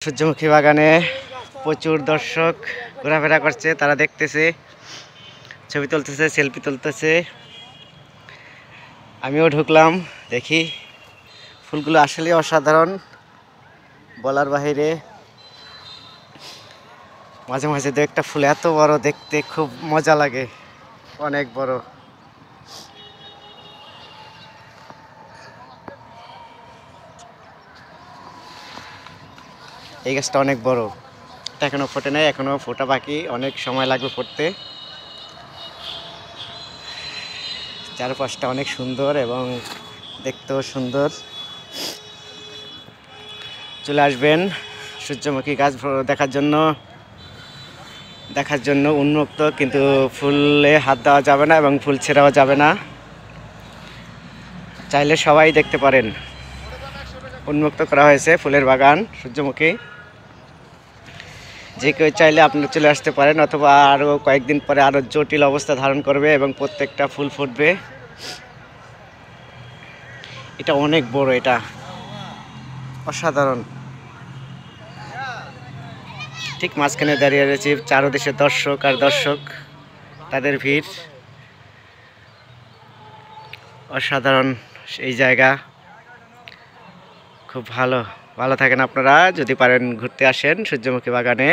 সূর্যমুখী বাগানে প্রচুর দর্শক ঘোরাফেরা করছে, তারা দেখতেছে, ছবি তুলতেছে, সেলফি তুলতেছে। আমিও ঢুকলাম, দেখি ফুলগুলো আসলে অসাধারণ, বলার বাহিরে। মাঝে মাঝে দু একটা ফুল এত বড়, দেখতে খুব মজা লাগে, অনেক বড়। এই গাছটা অনেক বড়, এটা এখনো ফোটে নাই, এখনো ফোটা বাকি, অনেক সময় লাগবে ফুটতে। চারপাশটা অনেক সুন্দর এবং দেখতেও সুন্দর। চলে আসবেন সূর্যমুখী গাছ দেখার জন্য উন্মুক্ত, কিন্তু ফুলে হাত দেওয়া যাবে না এবং ফুল ছেঁড়াও যাবে না। চাইলে সবাই দেখতে পারেন, উন্মুক্ত করা হয়েছে ফুলের বাগান সূর্যমুখী। যে কেউ চাইলে আপনি চলে আসতে পারেন, অথবা আরও কয়েকদিন পরে আরও জটিল অবস্থা ধারণ করবে এবং প্রত্যেকটা ফুল ফুটবে। এটা অনেক বড়, এটা অসাধারণ। ঠিক মাঝখানে দাঁড়িয়ে রয়েছে চারোদেশে দর্শক আর দর্শক, তাদের ভিড় অসাধারণ। এই জায়গা খুব ভালো থাকেন আপনারা, যদি পারেন ঘুরতে আসেন সূর্যমুখী বাগানে।